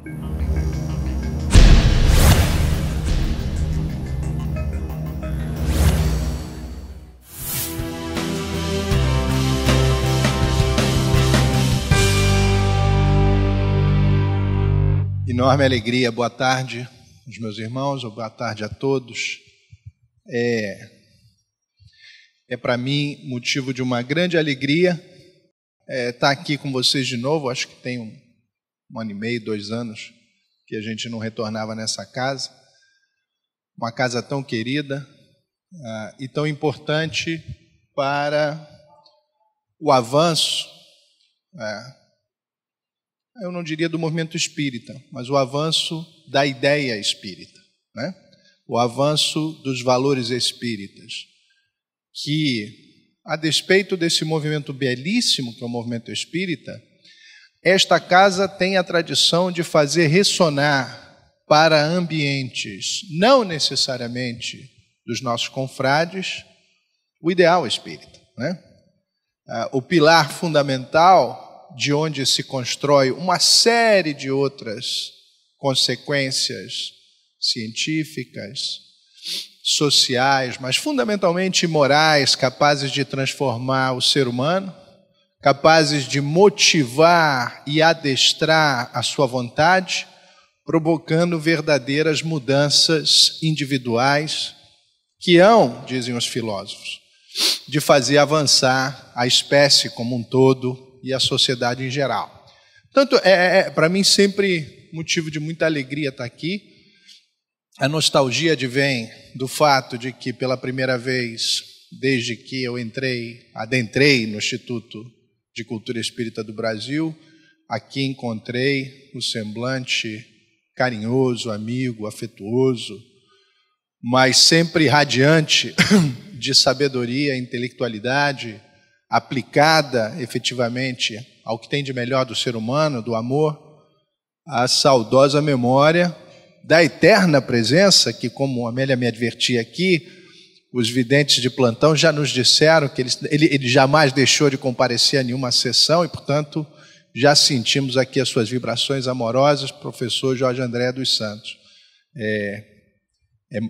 Enorme alegria, boa tarde aos meus irmãos, ou boa tarde a todos. É para mim motivo de uma grande alegria estar aqui com vocês de novo. Acho que tem um ano e meio, 2 anos que a gente não retornava nessa casa. Uma casa tão querida e tão importante para o avanço, eu não diria do movimento espírita, mas o avanço da ideia espírita, né? O avanço dos valores espíritas, que, a despeito desse movimento belíssimo que é o movimento espírita, esta casa tem a tradição de fazer ressonar para ambientes, não necessariamente dos nossos confrades, o ideal espírita, né? O pilar fundamental de onde se constrói uma série de outras consequências científicas, sociais, mas fundamentalmente morais, capazes de transformar o ser humano, capazes de motivar e adestrar a sua vontade, provocando verdadeiras mudanças individuais que hão, dizem os filósofos, de fazer avançar a espécie como um todo e a sociedade em geral. Portanto, para mim sempre motivo de muita alegria estar aqui. A nostalgia advém do fato de que pela primeira vez, desde que eu adentrei no Instituto de Cultura Espírita do Brasil, aqui encontrei o semblante carinhoso, amigo, afetuoso, mas sempre radiante de sabedoria, intelectualidade, aplicada efetivamente ao que tem de melhor do ser humano, do amor, a saudosa memória da eterna presença, que, como a Amélia me advertia aqui, os videntes de plantão já nos disseram que ele jamais deixou de comparecer a nenhuma sessão e, portanto, já sentimos aqui as suas vibrações amorosas, professor Jorge André dos Santos.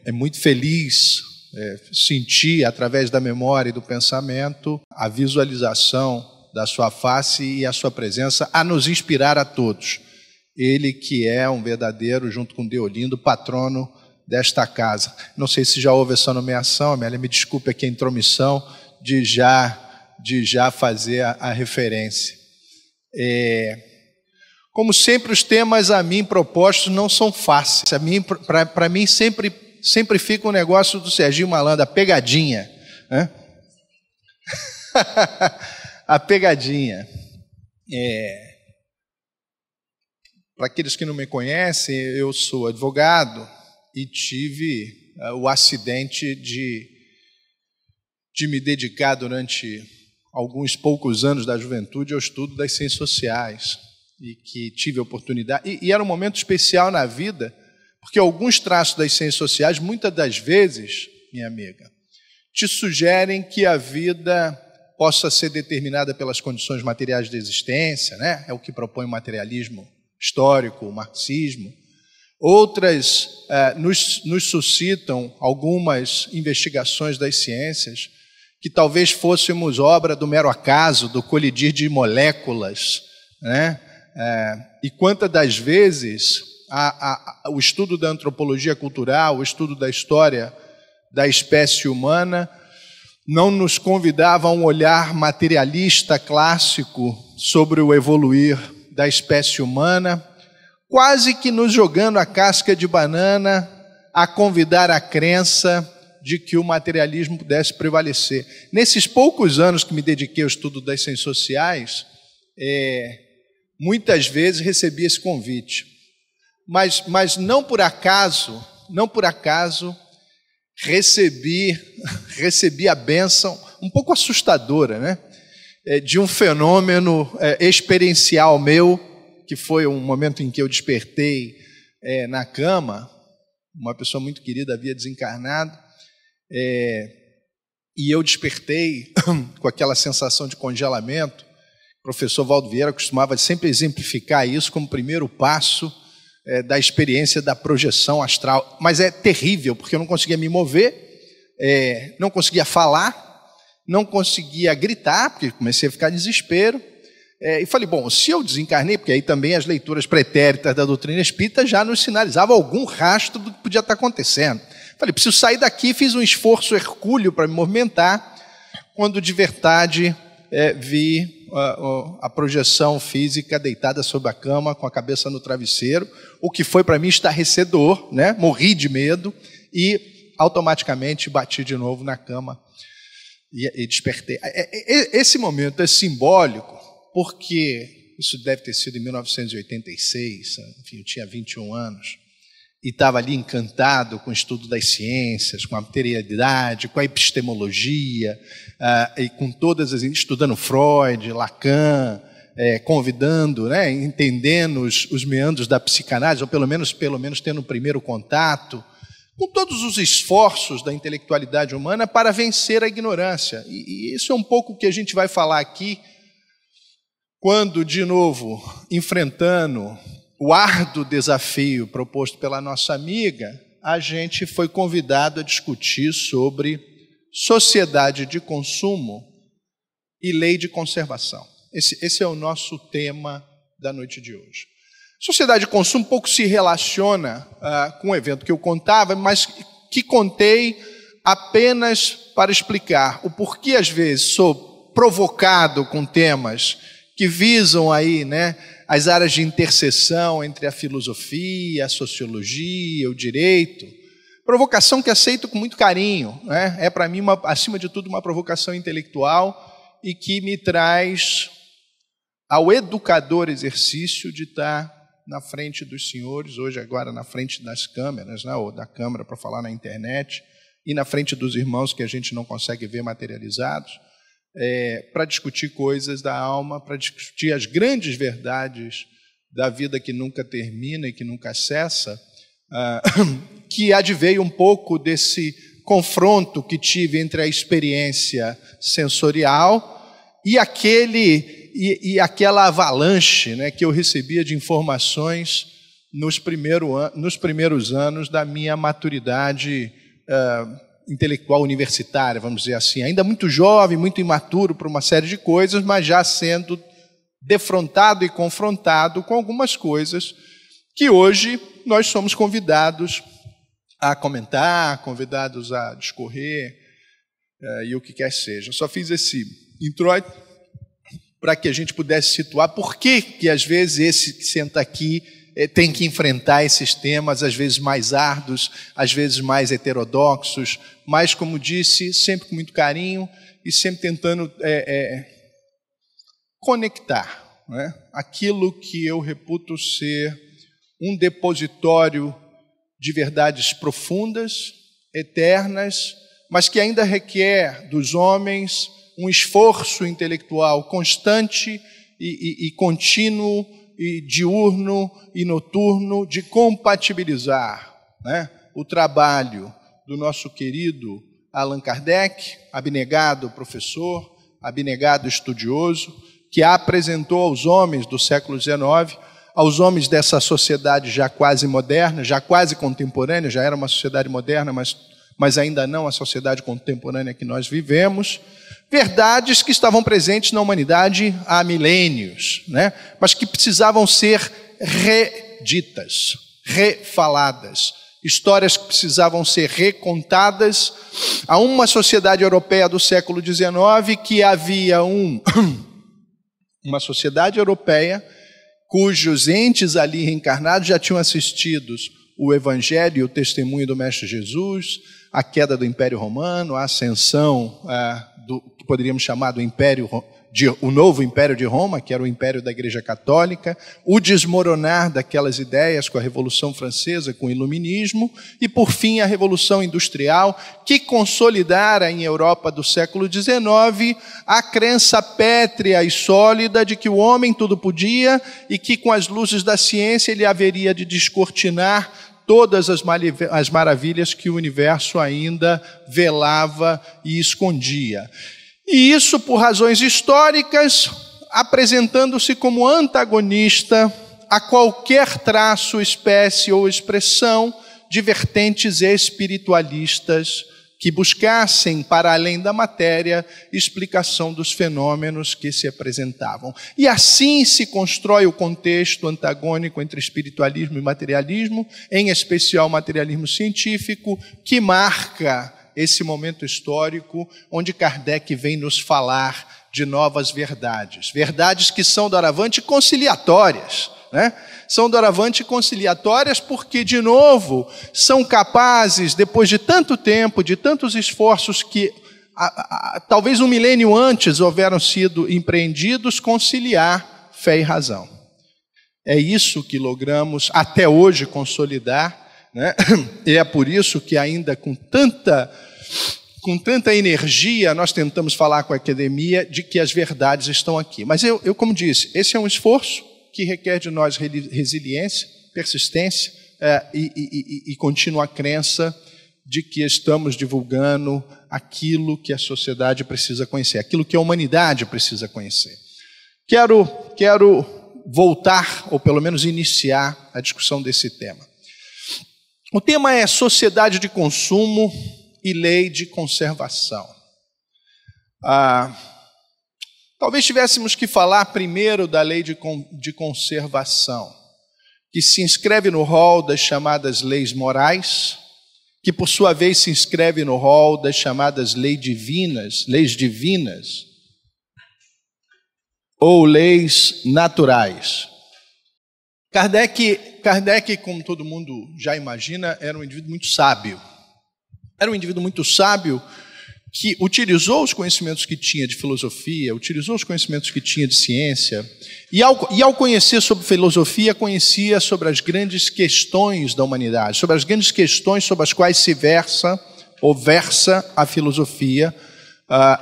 É muito feliz sentir, através da memória e do pensamento, a visualização da sua face e a sua presença a nos inspirar a todos. Ele que é um verdadeiro, junto com Deolindo, patrono desta casa. Não sei se já houve essa nomeação, Amélia, me desculpe aqui a intromissão de já fazer a referência. Como sempre, os temas a mim propostos não são fáceis. Para mim sempre fica um negócio do Serginho Malandro, a pegadinha, né? A pegadinha. Para aqueles que não me conhecem, eu sou advogado e tive o acidente de me dedicar durante alguns poucos anos da juventude ao estudo das ciências sociais, e que tive a oportunidade, e era um momento especial na vida, porque alguns traços das ciências sociais, muitas das vezes, minha amiga, te sugerem que a vida possa ser determinada pelas condições materiais de existência, né? É o que propõe o materialismo histórico, o marxismo. Outras nos suscitam algumas investigações das ciências que talvez fôssemos obra do mero acaso, do colidir de moléculas, né? E quantas das vezes o estudo da antropologia cultural, o estudo da história da espécie humana, não nos convidava a um olhar materialista clássico sobre o evoluir da espécie humana, quase que nos jogando a casca de banana a convidar a crença de que o materialismo pudesse prevalecer. Nesses poucos anos que me dediquei ao estudo das ciências sociais, muitas vezes recebi esse convite. Mas não por acaso recebi a bênção um pouco assustadora, né? De um fenômeno experiencial meu, que foi um momento em que eu despertei na cama. Uma pessoa muito querida havia desencarnado, e eu despertei com aquela sensação de congelamento. O professor Valdo Vieira costumava sempre exemplificar isso como primeiro passo da experiência da projeção astral. Mas é terrível, porque eu não conseguia me mover, não conseguia falar, não conseguia gritar, porque comecei a ficar em desespero. E falei, bom, se eu desencarnei, porque aí também as leituras pretéritas da doutrina espírita já nos sinalizavam algum rastro do que podia estar acontecendo. Falei, preciso sair daqui, fiz um esforço hercúleo para me movimentar, quando de verdade vi a projeção física deitada sobre a cama, com a cabeça no travesseiro, o que foi para mim estarrecedor, né? Morri de medo e automaticamente bati de novo na cama e despertei. Esse momento é simbólico, porque isso deve ter sido em 1986, enfim, eu tinha 21 anos, e estava ali encantado com o estudo das ciências, com a materialidade, com a epistemologia, e com todas as... estudando Freud, Lacan, convidando, né, entendendo os meandros da psicanálise, ou pelo menos tendo o primeiro contato, com todos os esforços da intelectualidade humana para vencer a ignorância. E isso é um pouco o que a gente vai falar aqui, quando, de novo, enfrentando o árduo desafio proposto pela nossa amiga, a gente foi convidado a discutir sobre sociedade de consumo e lei de conservação. Esse é o nosso tema da noite de hoje. Sociedade de consumo pouco se relaciona com o evento que eu contava, mas que contei apenas para explicar o porquê, às vezes, sou provocado com temas que visam aí, né, as áreas de interseção entre a filosofia, a sociologia, o direito. Provocação que aceito com muito carinho, né? É para mim, acima de tudo, uma provocação intelectual e que me traz ao educador exercício de estar na frente dos senhores, hoje agora na frente das câmeras, né, ou da câmera para falar na internet, e na frente dos irmãos que a gente não consegue ver materializados, para discutir coisas da alma, para discutir as grandes verdades da vida que nunca termina e que nunca cessa, que adveio um pouco desse confronto que tive entre a experiência sensorial e aquela avalanche, né, que eu recebia de informações nos primeiros anos da minha maturidade intelectual universitária, vamos dizer assim, ainda muito jovem, muito imaturo para uma série de coisas, mas já sendo defrontado e confrontado com algumas coisas que hoje nós somos convidados a comentar, convidados a discorrer, e o que quer seja. Só fiz esse introito para que a gente pudesse situar por que às vezes esse que senta aqui tem que enfrentar esses temas, às vezes mais árduos, às vezes mais heterodoxos, mas, como disse, sempre com muito carinho e sempre tentando conectar, né, aquilo que eu reputo ser um depositório de verdades profundas, eternas, mas que ainda requer dos homens um esforço intelectual constante e contínuo, e diurno e noturno, de compatibilizar, né, o trabalho do nosso querido Allan Kardec, abnegado professor, abnegado estudioso, que apresentou aos homens do século XIX, aos homens dessa sociedade já quase moderna, já quase contemporânea, já era uma sociedade moderna, mas ainda não a sociedade contemporânea que nós vivemos, verdades que estavam presentes na humanidade há milênios, né? Mas que precisavam ser reditas, refaladas, histórias que precisavam ser recontadas a uma sociedade europeia do século XIX, que havia uma sociedade europeia cujos entes ali reencarnados já tinham assistido o Evangelho e o testemunho do Mestre Jesus, a queda do Império Romano, a ascensão do que poderíamos chamar do o novo Império de Roma, que era o Império da Igreja Católica, o desmoronar daquelas ideias com a Revolução Francesa, com o Iluminismo, e, por fim, a Revolução Industrial, que consolidara em Europa do século XIX a crença pétrea e sólida de que o homem tudo podia e que, com as luzes da ciência, ele haveria de descortinar todas as maravilhas que o universo ainda velava e escondia. E isso, por razões históricas, apresentando-se como antagonista a qualquer traço, espécie ou expressão de vertentes espiritualistas que buscassem, para além da matéria, explicação dos fenômenos que se apresentavam. E assim se constrói o contexto antagônico entre espiritualismo e materialismo, em especial o materialismo científico, que marca esse momento histórico onde Kardec vem nos falar de novas verdades. Verdades que são doravante conciliatórias, né? São doravante conciliatórias porque, de novo, são capazes, depois de tanto tempo, de tantos esforços que talvez um milênio antes houveram sido empreendidos, conciliar fé e razão. É isso que logramos até hoje consolidar, né? E é por isso que ainda com tanta energia nós tentamos falar com a academia de que as verdades estão aqui. Mas eu como disse, esse é um esforço que requer de nós resiliência, persistência e contínua crença de que estamos divulgando aquilo que a sociedade precisa conhecer, aquilo que a humanidade precisa conhecer. Quero voltar, ou pelo menos iniciar, a discussão desse tema. O tema é sociedade de consumo e lei de conservação. Talvez tivéssemos que falar primeiro da lei de conservação, que se inscreve no rol das chamadas leis morais, que por sua vez se inscreve no rol das chamadas leis divinas, ou leis naturais. Kardec, como todo mundo já imagina, era um indivíduo muito sábio. Era um indivíduo muito sábio que utilizou os conhecimentos que tinha de filosofia, utilizou os conhecimentos que tinha de ciência, e ao conhecer sobre filosofia, conhecia sobre as grandes questões da humanidade, sobre as grandes questões sobre as quais se versa a filosofia,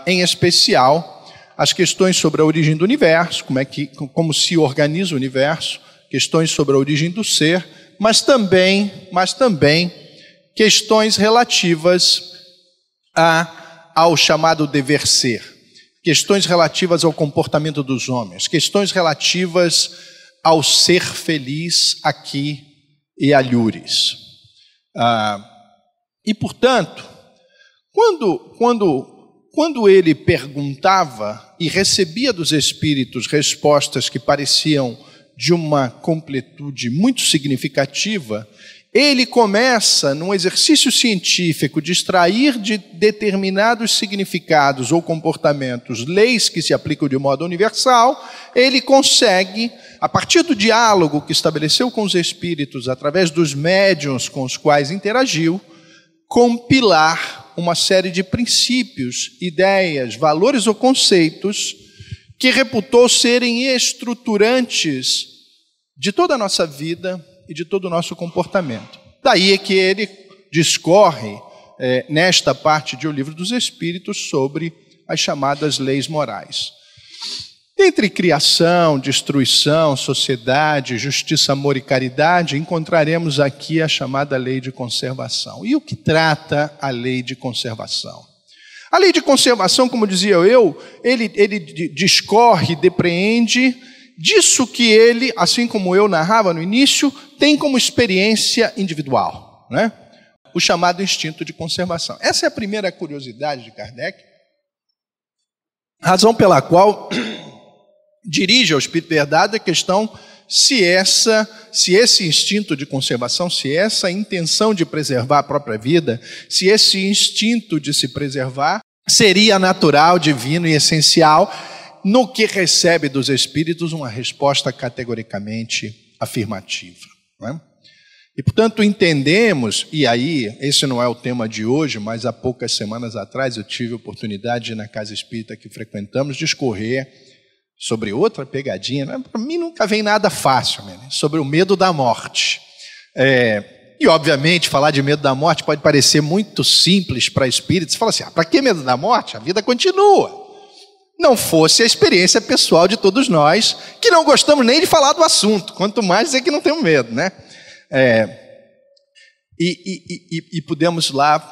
em especial as questões sobre a origem do universo, como se organiza o universo, questões sobre a origem do ser, mas também questões relativas ao chamado dever ser, questões relativas ao comportamento dos homens, questões relativas ao ser feliz aqui e alhures. E, portanto, quando ele perguntava e recebia dos espíritos respostas que pareciam de uma completude muito significativa, ele começa, num exercício científico, de extrair de determinados significados ou comportamentos leis que se aplicam de modo universal. Ele consegue, a partir do diálogo que estabeleceu com os espíritos, através dos médiuns com os quais interagiu, compilar uma série de princípios, ideias, valores ou conceitos que reputou serem estruturantes de toda a nossa vida e de todo o nosso comportamento. Daí é que ele discorre, nesta parte de O Livro dos Espíritos, sobre as chamadas leis morais. Entre criação, destruição, sociedade, justiça, amor e caridade, encontraremos aqui a chamada lei de conservação. E o que trata a lei de conservação? A lei de conservação, como dizia ele discorre, depreende disso que ele, assim como eu narrava no início, tem como experiência individual, né? O chamado instinto de conservação. Essa é a primeira curiosidade de Kardec, razão pela qual dirige ao Espírito Verdade a questão se esse instinto de conservação, se essa intenção de preservar a própria vida, se esse instinto de se preservar seria natural, divino e essencial, no que recebe dos espíritos uma resposta categoricamente afirmativa, não é? E, portanto, entendemos, e aí, esse não é o tema de hoje, mas há poucas semanas atrás eu tive a oportunidade de ir na casa espírita que frequentamos, discorrer sobre outra pegadinha, né? Para mim nunca vem nada fácil, né? Sobre o medo da morte. E, obviamente, falar de medo da morte pode parecer muito simples para espíritos. Você fala assim, para que medo da morte? A vida continua. Não fosse a experiência pessoal de todos nós, que não gostamos nem de falar do assunto, quanto mais dizer que não temos medo, né? E pudemos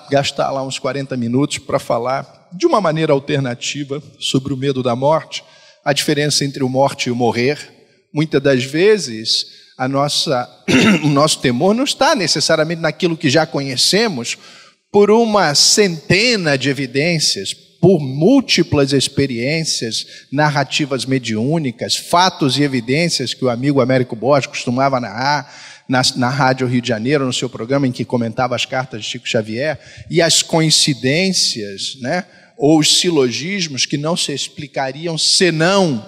gastar lá uns 40 minutos para falar de uma maneira alternativa sobre o medo da morte, a diferença entre o morte e o morrer. Muitas das vezes o nosso temor não está necessariamente naquilo que já conhecemos por uma centena de evidências, por múltiplas experiências, narrativas mediúnicas, fatos e evidências que o amigo Américo Borges costumava narrar na Rádio Rio de Janeiro, no seu programa em que comentava as cartas de Chico Xavier, e as coincidências, né, ou os silogismos que não se explicariam senão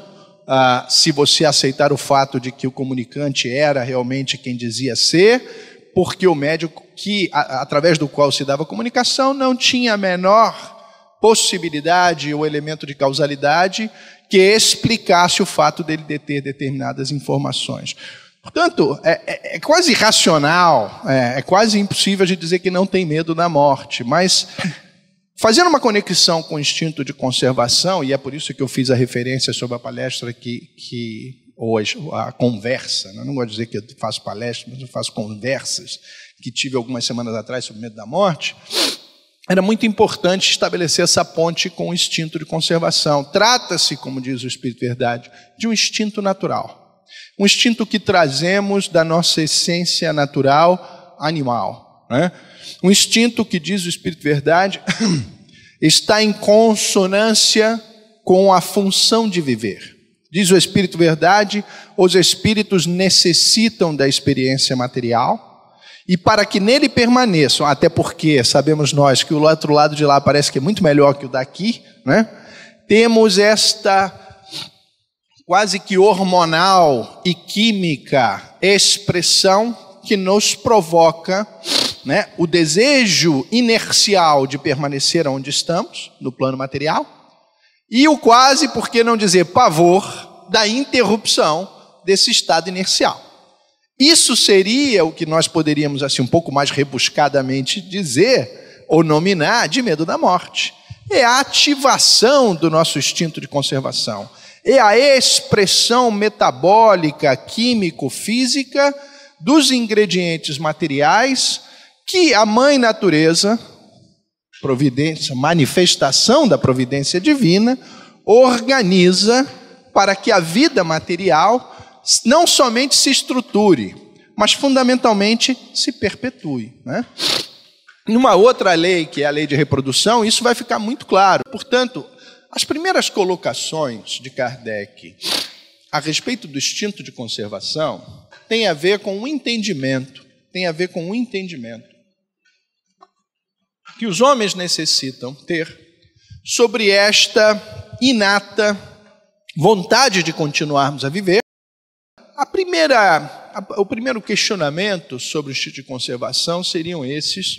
se você aceitar o fato de que o comunicante era realmente quem dizia ser, porque o médico através do qual se dava a comunicação não tinha a menor possibilidade ou elemento de causalidade que explicasse o fato dele deter determinadas informações. Portanto, é quase irracional, é quase impossível de dizer que não tem medo da morte, mas fazendo uma conexão com o instinto de conservação, e é por isso que eu fiz a referência sobre a palestra hoje, a conversa, né? Não gosto de dizer que eu faço palestra, mas eu faço conversas que tive algumas semanas atrás sobre o medo da morte. Era muito importante estabelecer essa ponte com o instinto de conservação. Trata-se, como diz o Espírito Verdade, de um instinto natural. Um instinto que trazemos da nossa essência natural animal, né? Um instinto que, diz o Espírito Verdade, está em consonância com a função de viver. Diz o Espírito Verdade, os espíritos necessitam da experiência material, e para que nele permaneçam, até porque sabemos nós que o outro lado de lá parece que é muito melhor que o daqui, né? Temos esta quase que hormonal e química expressão que nos provoca, né, o desejo inercial de permanecer onde estamos, no plano material, e o quase, por que não dizer, pavor da interrupção desse estado inercial. Isso seria o que nós poderíamos, assim, um pouco mais rebuscadamente dizer, ou nominar, de medo da morte. É a ativação do nosso instinto de conservação. É a expressão metabólica, químico-física dos ingredientes materiais que a Mãe Natureza, providência, manifestação da providência divina, organiza para que a vida material não somente se estruture, mas fundamentalmente se perpetue, né? Numa outra lei, que é a lei de reprodução, isso vai ficar muito claro. Portanto, as primeiras colocações de Kardec a respeito do instinto de conservação têm a ver com o entendimento, que os homens necessitam ter sobre esta inata vontade de continuarmos a viver. O primeiro questionamento sobre o instinto de conservação seriam esses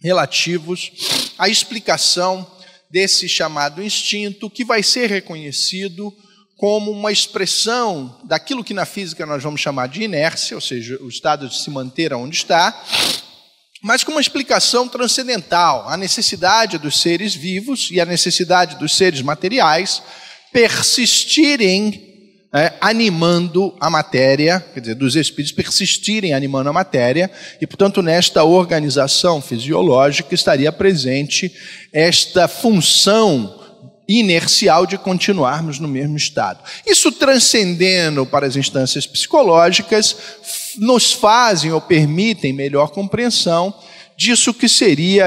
relativos à explicação desse chamado instinto, que vai ser reconhecido como uma expressão daquilo que na física nós vamos chamar de inércia, ou seja, o estado de se manter onde está, mas com uma explicação transcendental, a necessidade dos seres vivos e a necessidade dos seres materiais persistirem animando a matéria, quer dizer, dos espíritos persistirem animando a matéria, e, portanto, nesta organização fisiológica estaria presente esta função inercial de continuarmos no mesmo estado. Isso, transcendendo para as instâncias psicológicas, nos fazem ou permitem melhor compreensão disso que seria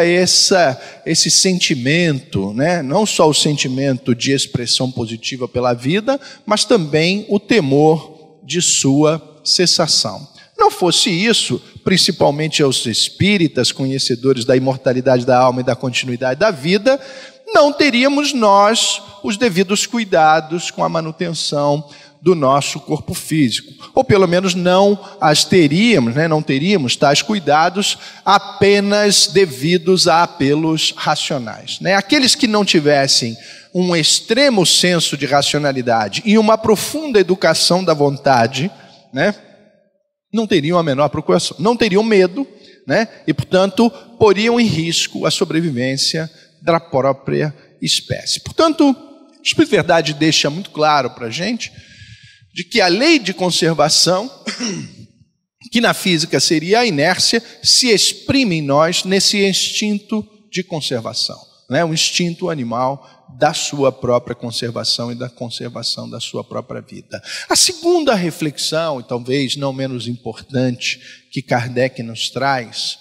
esse sentimento, né? Não só o sentimento de expressão positiva pela vida, mas também o temor de sua cessação. Não fosse isso, principalmente aos espíritas, conhecedores da imortalidade da alma e da continuidade da vida, não teríamos nós os devidos cuidados com a manutenção do nosso corpo físico, ou pelo menos não teríamos tais cuidados apenas devidos a apelos racionais, né? Aqueles que não tivessem um extremo senso de racionalidade e uma profunda educação da vontade, né, não teriam a menor preocupação, não teriam medo, né, e, portanto, poriam em risco a sobrevivência da própria espécie. Portanto, o Espírito Verdade deixa muito claro para a gente de que a lei de conservação, que na física seria a inércia, se exprime em nós nesse instinto de conservação. né? O instinto animal da sua própria conservação e da conservação da sua própria vida. A segunda reflexão, e talvez não menos importante, que Kardec nos traz,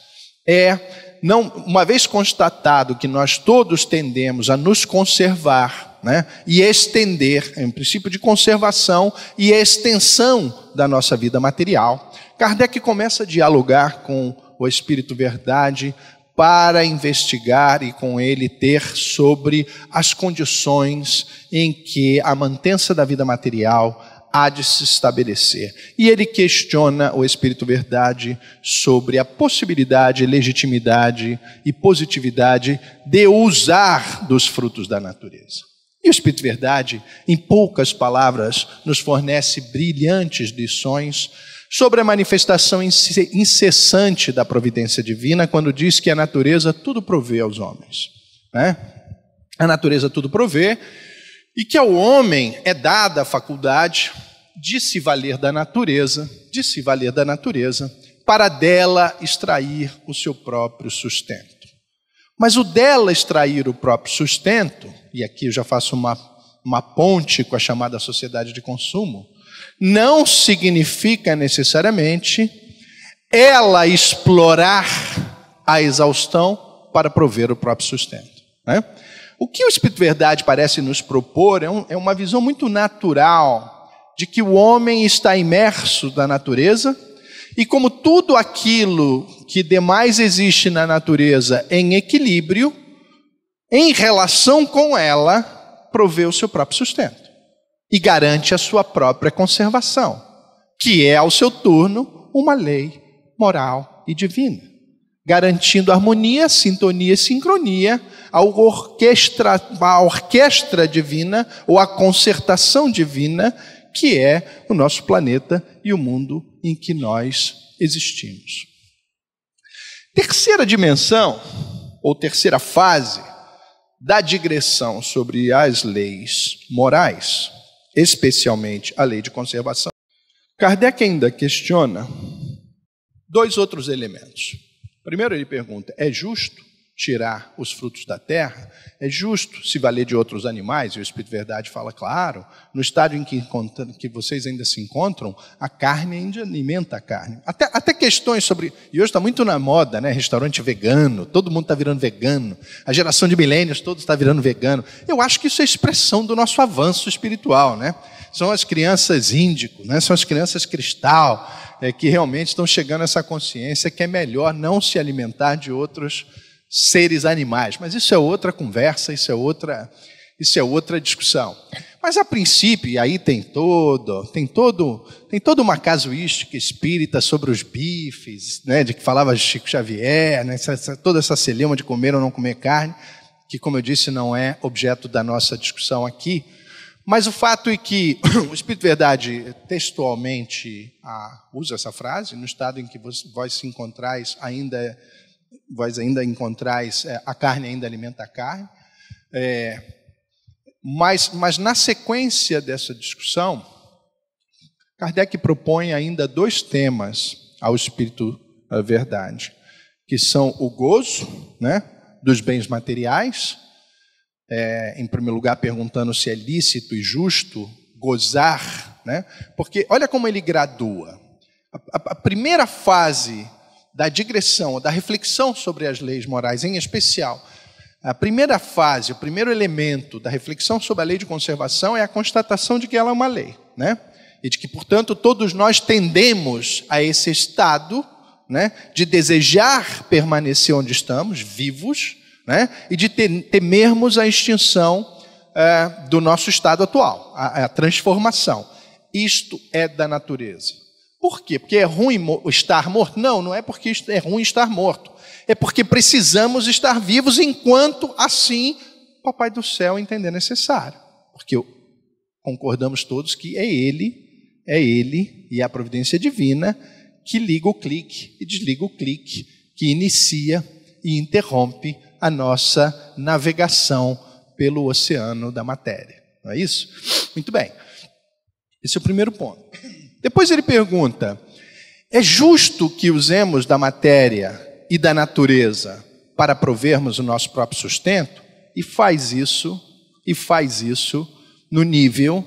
uma vez constatado que nós todos tendemos a nos conservar, né, e estender, é um princípio de conservação e extensão da nossa vida material, Kardec começa a dialogar com o Espírito Verdade para investigar e com ele ter sobre as condições em que a mantença da vida material há de se estabelecer. E ele questiona o Espírito Verdade sobre a possibilidade, legitimidade e positividade de usar dos frutos da natureza. E o Espírito Verdade, em poucas palavras, nos fornece brilhantes lições sobre a manifestação incessante da providência divina, quando diz que a natureza tudo provê aos homens, né? A natureza tudo provê, e que ao homem é dada a faculdade de se valer da natureza, para dela extrair o seu próprio sustento. Mas o dela extrair o próprio sustento, e aqui eu já faço uma ponte com a chamada sociedade de consumo, não significa necessariamente ela explorar a exaustão para prover o próprio sustento, né? O que o Espírito Verdade parece nos propor é uma visão muito natural de que o homem está imerso na natureza e como tudo aquilo que demais existe na natureza em equilíbrio, em relação com ela, provê o seu próprio sustento e garante a sua própria conservação, que é, ao seu turno, uma lei moral e divina, garantindo harmonia, sintonia e sincronia a orquestra divina ou a concertação divina que é o nosso planeta e o mundo em que nós existimos. Terceira dimensão, ou terceira fase, da digressão sobre as leis morais, especialmente a lei de conservação. Kardec ainda questiona dois outros elementos. Primeiro ele pergunta, é justo tirar os frutos da terra? É justo se valer de outros animais? E o Espírito Verdade fala, claro, no estádio em que vocês ainda se encontram, a carne ainda alimenta a carne. Até questões sobre... E hoje está muito na moda, né? Restaurante vegano, todo mundo está virando vegano. A geração de milênios, todos está virando vegano. Eu acho que isso é expressão do nosso avanço espiritual, né? São as crianças índico, né? São as crianças cristal, que realmente estão chegando a essa consciência que é melhor não se alimentar de outros seres animais, mas isso é outra conversa, isso é outra discussão. Mas a princípio, e aí tem toda uma casuística espírita sobre os bifes, né, de que falava Chico Xavier, né, toda essa celeuma de comer ou não comer carne, que, como eu disse, não é objeto da nossa discussão aqui. Mas o fato é que o Espírito Verdade textualmente usa essa frase, no estado em que vós ainda encontrais a carne ainda alimenta a carne. Mas na sequência dessa discussão, Kardec propõe ainda dois temas ao Espírito Verdade, que são o gozo, né, dos bens materiais, em primeiro lugar perguntando se é lícito e justo gozar, né, porque olha como ele gradua. A primeira fase da digressão, da reflexão sobre as leis morais, em especial, a primeira fase, o primeiro elemento da reflexão sobre a lei de conservação é a constatação de que ela é uma lei, né? E de que, portanto, todos nós tendemos a esse estado, né, de desejar permanecer onde estamos, vivos, né, e de temermos a extinção do nosso estado atual, a transformação. Isto é da natureza. Por quê? Porque é ruim estar morto? Não, não é porque é ruim estar morto. É porque precisamos estar vivos enquanto assim o Papai do Céu entender necessário. Porque concordamos todos que é Ele e a providência divina que liga o clique e desliga o clique, que inicia e interrompe a nossa navegação pelo oceano da matéria. Não é isso? Muito bem. Esse é o primeiro ponto. Depois ele pergunta, é justo que usemos da matéria e da natureza para provermos o nosso próprio sustento? e faz isso no nível,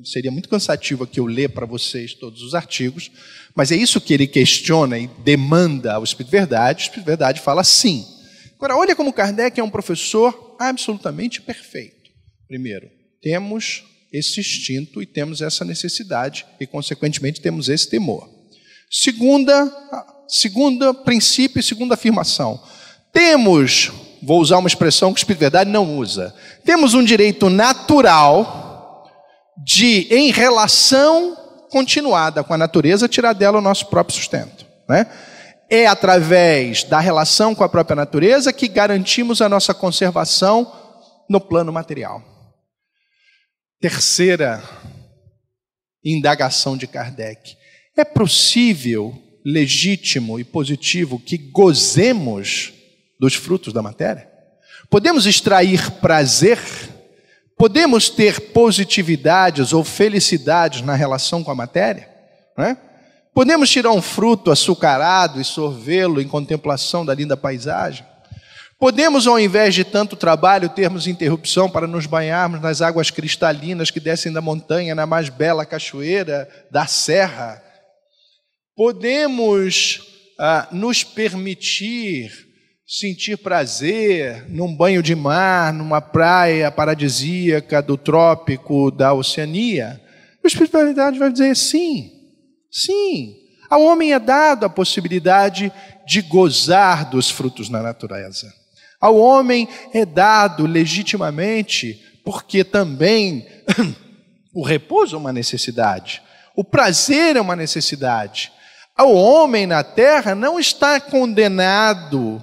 seria muito cansativo aqui eu ler para vocês todos os artigos, mas é isso que ele questiona e demanda ao Espírito Verdade. O Espírito Verdade fala sim. Agora, olha como Kardec é um professor absolutamente perfeito. Primeiro, temos esse instinto e temos essa necessidade e, consequentemente, temos esse temor. Segunda princípio e segunda afirmação. Temos, vou usar uma expressão que o Espírito Verdade não usa, temos um direito natural de, em relação continuada com a natureza, tirar dela o nosso próprio sustento, né? É através da relação com a própria natureza que garantimos a nossa conservação no plano material. Terceira indagação de Kardec. É possível, legítimo e positivo que gozemos dos frutos da matéria? Podemos extrair prazer? Podemos ter positividades ou felicidades na relação com a matéria? Né? Podemos tirar um fruto açucarado e sorvê-lo em contemplação da linda paisagem? Podemos, ao invés de tanto trabalho, termos interrupção para nos banharmos nas águas cristalinas que descem da montanha, na mais bela cachoeira da serra? Podemos nos permitir sentir prazer num banho de mar, numa praia paradisíaca do trópico da Oceania? A espiritualidade vai dizer sim. Sim, ao homem é dado a possibilidade de gozar dos frutos na natureza. Ao homem é dado legitimamente, porque também o repouso é uma necessidade, o prazer é uma necessidade. O homem na terra não está condenado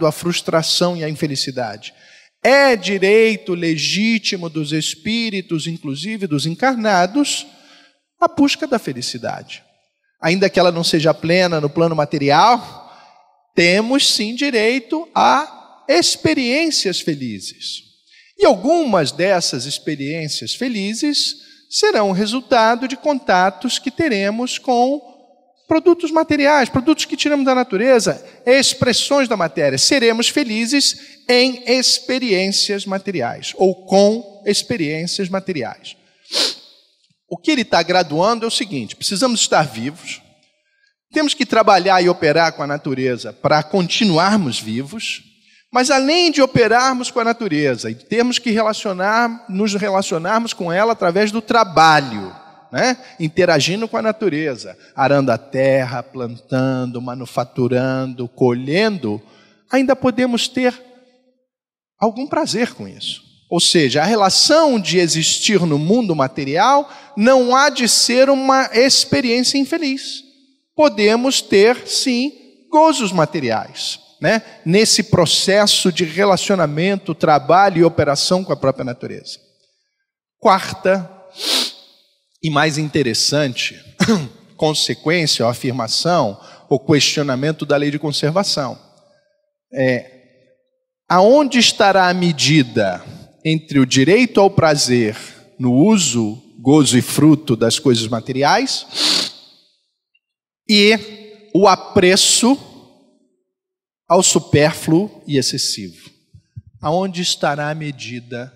à frustração e à infelicidade. É direito legítimo dos espíritos, inclusive dos encarnados, a busca da felicidade. Ainda que ela não seja plena no plano material, temos sim direito a experiências felizes. E algumas dessas experiências felizes serão resultado de contatos que teremos com produtos materiais, produtos que tiramos da natureza, expressões da matéria. Seremos felizes em experiências materiais, ou com experiências materiais. O que ele está graduando é o seguinte: precisamos estar vivos, temos que trabalhar e operar com a natureza para continuarmos vivos, mas além de operarmos com a natureza, e temos que nos relacionarmos com ela através do trabalho, né? Interagindo com a natureza, arando a terra, plantando, manufaturando, colhendo, ainda podemos ter algum prazer com isso. Ou seja, a relação de existir no mundo material não há de ser uma experiência infeliz. Podemos ter, sim, gozos materiais, né? Nesse processo de relacionamento, trabalho e operação com a própria natureza. Quarta e mais interessante consequência, ou afirmação, ou questionamento da lei de conservação. Aonde estará a medida entre o direito ao prazer no uso, gozo e fruto das coisas materiais e o apreço ao supérfluo e excessivo? Aonde estará a medida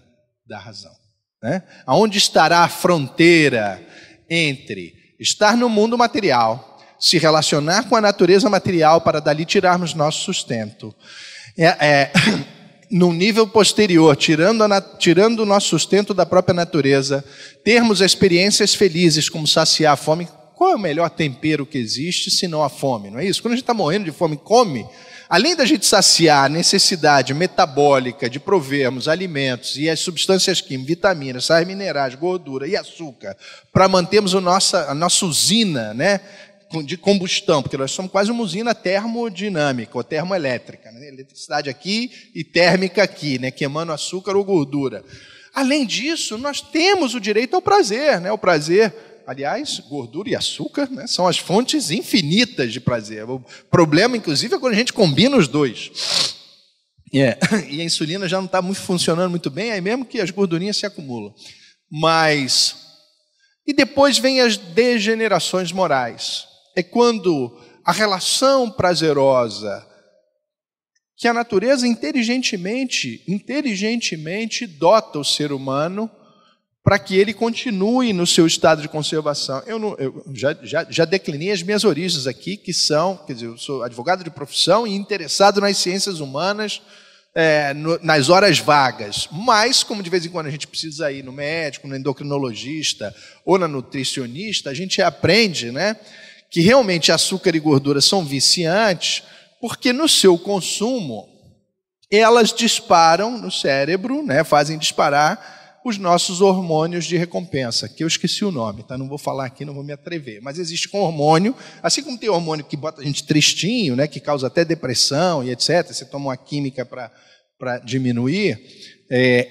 da razão? Né? Aonde estará a fronteira entre estar no mundo material, se relacionar com a natureza material para dali tirarmos nosso sustento, num nível posterior, tirando o nosso sustento da própria natureza, termos experiências felizes como saciar a fome? Qual é o melhor tempero que existe senão a fome? Não é isso? Quando a gente está morrendo de fome, come. Além da gente saciar a necessidade metabólica de provermos alimentos e as substâncias químicas, vitaminas, sais minerais, gordura e açúcar, para mantermos a nossa usina, né, de combustão, porque nós somos quase uma usina termodinâmica ou termoelétrica, né? Eletricidade aqui e térmica aqui, né, queimando açúcar ou gordura. Além disso, nós temos o direito ao prazer, né? O prazer, aliás, gordura e açúcar, né, são as fontes infinitas de prazer. O problema, inclusive, é quando a gente combina os dois. E a insulina já não está funcionando muito bem, aí mesmo que as gordurinhas se acumulam. E depois vem as degenerações morais. É quando a relação prazerosa que a natureza inteligentemente dota o ser humano para que ele continue no seu estado de conservação. Eu já declinei as minhas origens aqui, que são, quer dizer, eu sou advogado de profissão e interessado nas ciências humanas, nas horas vagas. Mas, como de vez em quando a gente precisa ir no médico, no endocrinologista ou na nutricionista, a gente aprende, né, que realmente açúcar e gordura são viciantes, porque no seu consumo elas disparam no cérebro, né, fazem disparar os nossos hormônios de recompensa, que eu esqueci o nome, tá? Não vou falar aqui, não vou me atrever. Mas existe um hormônio, assim como tem hormônio que bota a gente tristinho, né, que causa até depressão e etc. Você toma uma química para diminuir,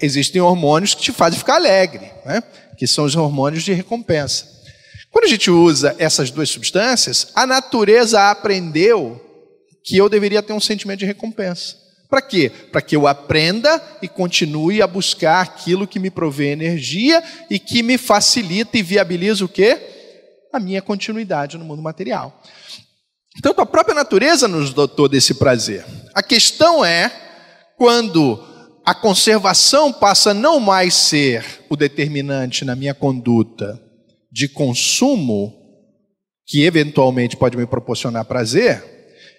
existem hormônios que te fazem ficar alegre, né, que são os hormônios de recompensa. Quando a gente usa essas duas substâncias, a natureza aprendeu que eu deveria ter um sentimento de recompensa. Para quê? Para que eu aprenda e continue a buscar aquilo que me provê energia e que me facilita e viabiliza o quê? A minha continuidade no mundo material. Então, a própria natureza nos dotou desse prazer. A questão é quando a conservação passa a não mais ser o determinante na minha conduta de consumo, que eventualmente pode me proporcionar prazer,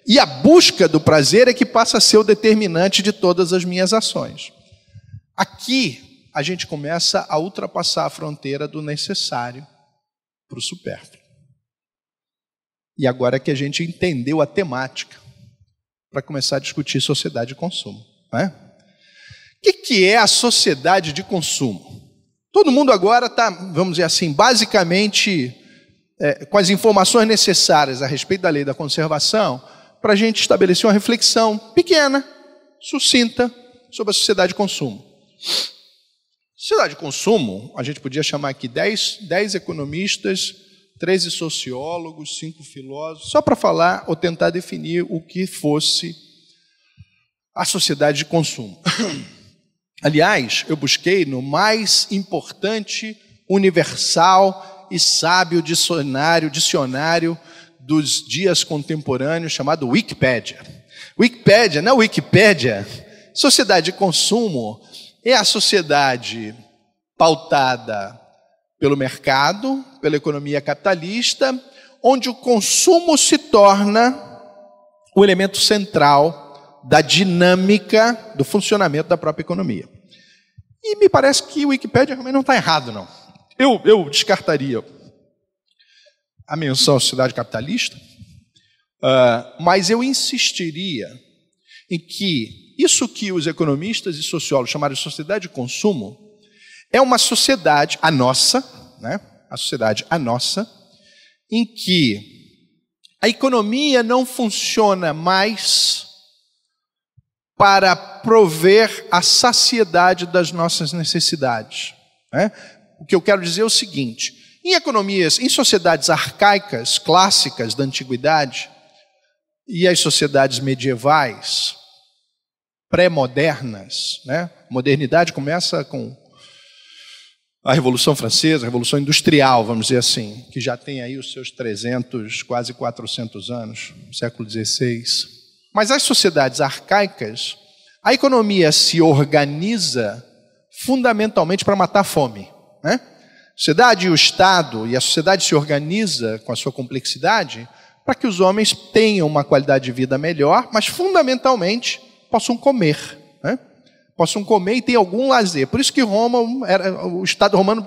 e a busca do prazer é que passa a ser o determinante de todas as minhas ações. Aqui, a gente começa a ultrapassar a fronteira do necessário para o supérfluo. E agora é que a gente entendeu a temática para começar a discutir sociedade de consumo, né? O que é a sociedade de consumo? Todo mundo agora está, vamos dizer assim, basicamente com as informações necessárias a respeito da lei da conservação, para a gente estabelecer uma reflexão pequena, sucinta, sobre a sociedade de consumo. Sociedade de consumo, a gente podia chamar aqui 10 economistas, 13 sociólogos, 5 filósofos, só para falar ou tentar definir o que fosse a sociedade de consumo. Aliás, eu busquei no mais importante, universal e sábio dicionário dos dias contemporâneos, chamado Wikipédia. Wikipédia, na Wikipédia, sociedade de consumo é a sociedade pautada pelo mercado, pela economia capitalista, onde o consumo se torna o elemento central da dinâmica do funcionamento da própria economia. E me parece que o Wikipédia realmente não está errado, não. Eu descartaria a menção à sociedade capitalista, mas eu insistiria em que isso que os economistas e sociólogos chamaram de sociedade de consumo é uma sociedade, a nossa, né? A sociedade a nossa, em que a economia não funciona mais para prover a saciedade das nossas necessidades, né? O que eu quero dizer é o seguinte: em economias, em sociedades arcaicas, clássicas da antiguidade, e as sociedades medievais, pré-modernas, né? Modernidade começa com a Revolução Francesa, a Revolução Industrial, vamos dizer assim, que já tem aí os seus 300, quase 400 anos, século XVI. Mas as sociedades arcaicas, a economia se organiza fundamentalmente para matar a fome, né? A sociedade e o Estado, e a sociedade se organiza com a sua complexidade para que os homens tenham uma qualidade de vida melhor, mas fundamentalmente possam comer, né? Possam comer e ter algum lazer. Por isso que o Estado romano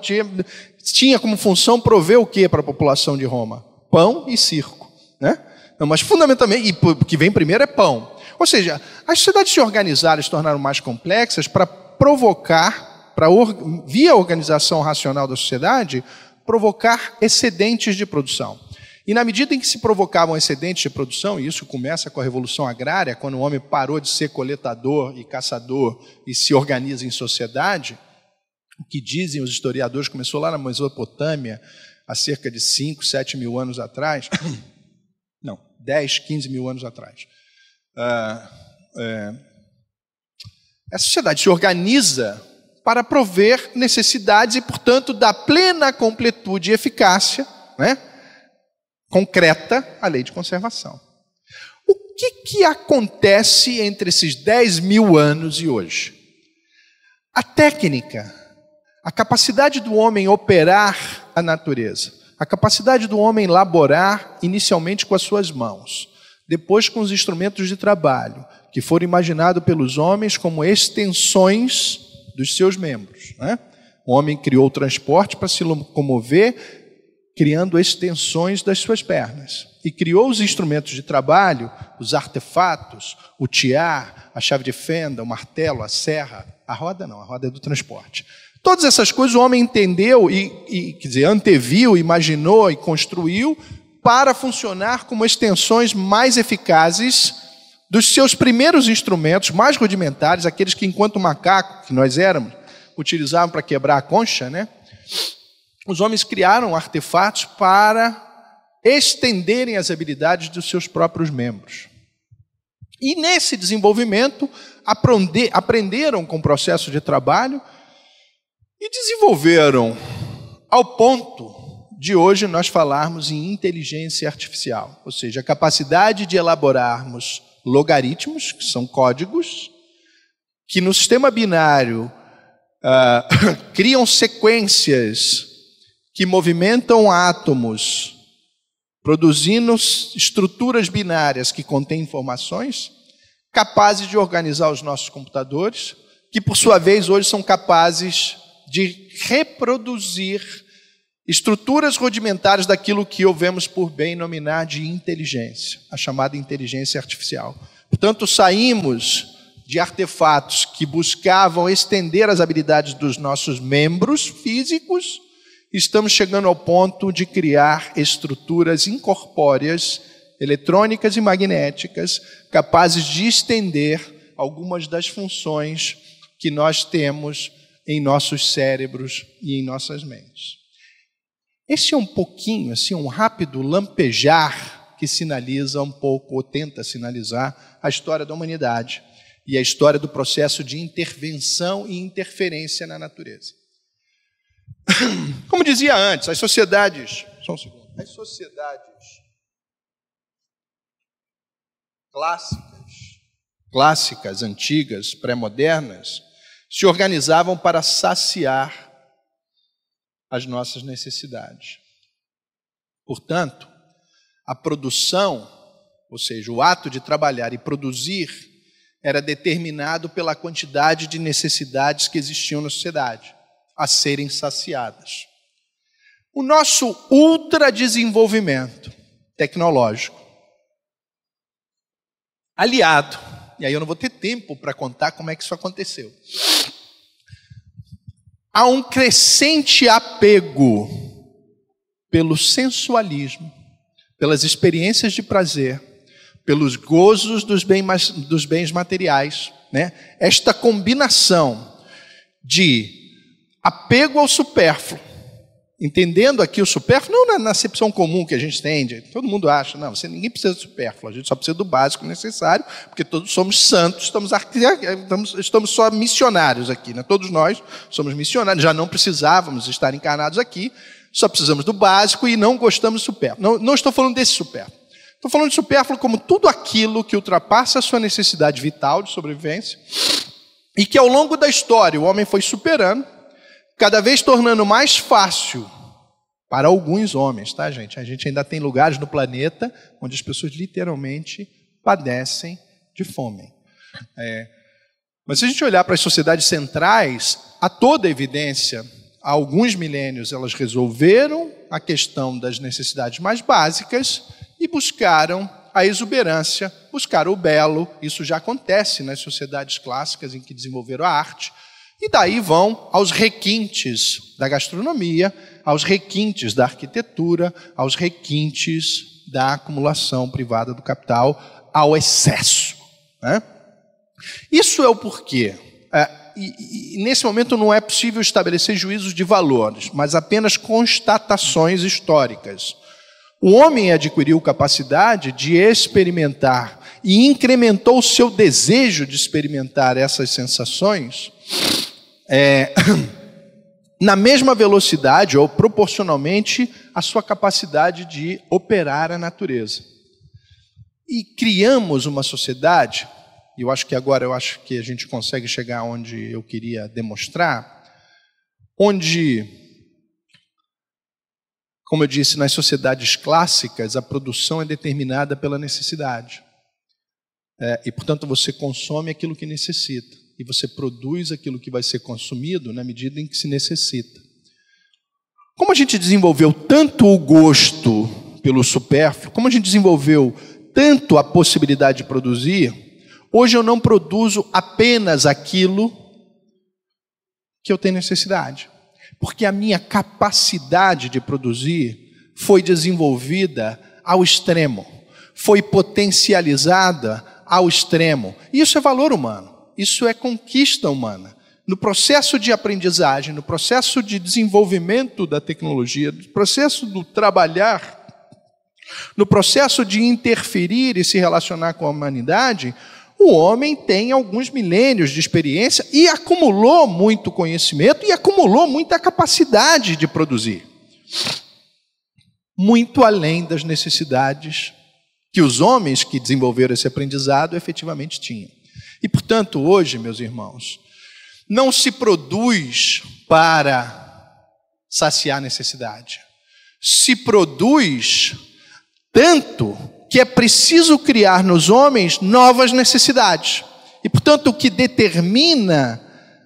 tinha como função prover o que para a população de Roma? Pão e circo, né? Não, mas fundamentalmente, e o que vem primeiro é pão. Ou seja, as sociedades se organizaram e se tornaram mais complexas para provocar, via organização racional da sociedade, provocar excedentes de produção. E na medida em que se provocavam excedentes de produção, e isso começa com a Revolução Agrária, quando o homem parou de ser coletador e caçador e se organiza em sociedade, o que dizem os historiadores começou lá na Mesopotâmia, há cerca de 5, 7 mil anos atrás, não, 10, 15 mil anos atrás. Essa sociedade se organiza para prover necessidades e, portanto, dar plena completude e eficácia, né, concreta à lei de conservação. O que acontece entre esses 10 mil anos e hoje? A técnica, a capacidade do homem operar a natureza, a capacidade do homem laborar inicialmente com as suas mãos, depois com os instrumentos de trabalho, que foram imaginados pelos homens como extensões dos seus membros, né? O homem criou o transporte para se locomover, criando extensões das suas pernas. E criou os instrumentos de trabalho, os artefatos, o tiar, a chave de fenda, o martelo, a serra. A roda não, a roda é do transporte. Todas essas coisas o homem entendeu quer dizer, anteviu, imaginou e construiu para funcionar como extensões mais eficazes dos seus primeiros instrumentos, mais rudimentares, aqueles que, enquanto macaco, que nós éramos, utilizavam para quebrar a concha, né? Os homens criaram artefatos para estenderem as habilidades dos seus próprios membros. E nesse desenvolvimento, aprenderam com o processo de trabalho e desenvolveram ao ponto de hoje nós falarmos em inteligência artificial, ou seja, a capacidade de elaborarmos logaritmos, que são códigos, que no sistema binário criam sequências que movimentam átomos, produzindo estruturas binárias que contêm informações, capazes de organizar os nossos computadores, que por sua vez hoje são capazes de reproduzir estruturas rudimentares daquilo que ouvemos por bem nominar de inteligência, a chamada inteligência artificial. Portanto, saímos de artefatos que buscavam estender as habilidades dos nossos membros físicos, estamos chegando ao ponto de criar estruturas incorpóreas, eletrônicas e magnéticas, capazes de estender algumas das funções que nós temos em nossos cérebros e em nossas mentes. Esse é um pouquinho, assim, um rápido lampejar que sinaliza um pouco, ou tenta sinalizar, a história da humanidade e a história do processo de intervenção e interferência na natureza. Como dizia antes, as sociedades clássicas, antigas, pré-modernas, se organizavam para saciar as nossas necessidades. Portanto, a produção, ou seja, o ato de trabalhar e produzir, era determinado pela quantidade de necessidades que existiam na sociedade, a serem saciadas. O nosso ultradesenvolvimento tecnológico, aliado, e aí eu não vou ter tempo para contar como é que isso aconteceu, há um crescente apego pelo sensualismo, pelas experiências de prazer, pelos gozos dos bens materiais, né? Esta combinação de apego ao supérfluo, entendendo aqui o supérfluo, não na acepção comum que a gente tem, todo mundo acha, não, ninguém precisa do supérfluo, a gente só precisa do básico necessário, porque todos somos santos, estamos só missionários aqui, né? Todos nós somos missionários, já não precisávamos estar encarnados aqui, só precisamos do básico e não gostamos do supérfluo. Não estou falando desse supérfluo. Estou falando de supérfluo como tudo aquilo que ultrapassa a sua necessidade vital de sobrevivência e que ao longo da história o homem foi superando, cada vez tornando mais fácil para alguns homens, tá, gente? A gente ainda tem lugares no planeta onde as pessoas literalmente padecem de fome. Mas se a gente olhar para as sociedades centrais, há toda a evidência, há alguns milênios elas resolveram a questão das necessidades mais básicas e buscaram a exuberância, buscaram o belo. Isso já acontece nas sociedades clássicas em que desenvolveram a arte. E daí vão aos requintes da gastronomia, aos requintes da arquitetura, aos requintes da acumulação privada do capital, ao excesso, né? Isso é o porquê. E nesse momento não é possível estabelecer juízos de valores, mas apenas constatações históricas. O homem adquiriu capacidade de experimentar e incrementou o seu desejo de experimentar essas sensações na mesma velocidade ou proporcionalmente à sua capacidade de operar a natureza. E criamos uma sociedade, e eu acho que a gente consegue chegar onde eu queria demonstrar, onde, como eu disse, nas sociedades clássicas, a produção é determinada pela necessidade. E, portanto, você consome aquilo que necessita. E você produz aquilo que vai ser consumido na medida em que se necessita. Como a gente desenvolveu tanto o gosto pelo supérfluo, como a gente desenvolveu tanto a possibilidade de produzir, hoje eu não produzo apenas aquilo que eu tenho necessidade. Porque a minha capacidade de produzir foi desenvolvida ao extremo, foi potencializada ao extremo. E isso é valor humano, isso é conquista humana. No processo de aprendizagem, no processo de desenvolvimento da tecnologia, no processo do trabalhar, no processo de interferir e se relacionar com a humanidade, o homem tem alguns milênios de experiência e acumulou muito conhecimento e acumulou muita capacidade de produzir. Muito além das necessidades que os homens que desenvolveram esse aprendizado efetivamente tinham. E, portanto, hoje, meus irmãos, não se produz para saciar necessidade. Se produz tanto que é preciso criar nos homens novas necessidades. E, portanto, o que determina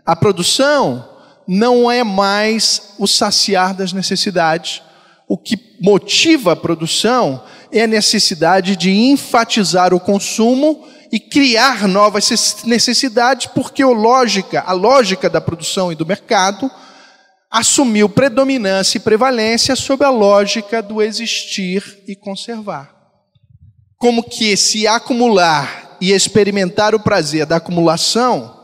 a produção não é mais o saciar das necessidades. O que motiva a produção é a necessidade de enfatizar o consumo e criar novas necessidades, porque a lógica da produção e do mercado assumiu predominância e prevalência sobre a lógica do existir e conservar. Como que se acumular e experimentar o prazer da acumulação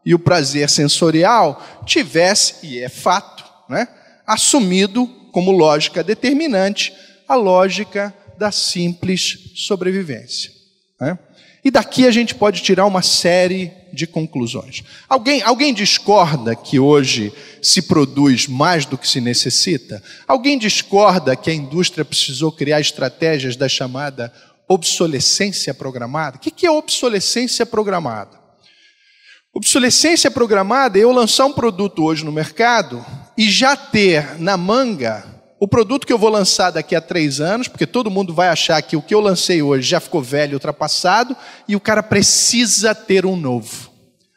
e o prazer sensorial tivesse, e é fato, né, assumido como lógica determinante a lógica da simples sobrevivência, né? E daqui a gente pode tirar uma série de conclusões. Alguém discorda que hoje se produz mais do que se necessita? Alguém discorda que a indústria precisou criar estratégias da chamada obsolescência programada? O que é obsolescência programada? Obsolescência programada é eu lançar um produto hoje no mercado e já ter na manga o produto que eu vou lançar daqui a 3 anos, porque todo mundo vai achar que o que eu lancei hoje já ficou velho, ultrapassado, e o cara precisa ter um novo.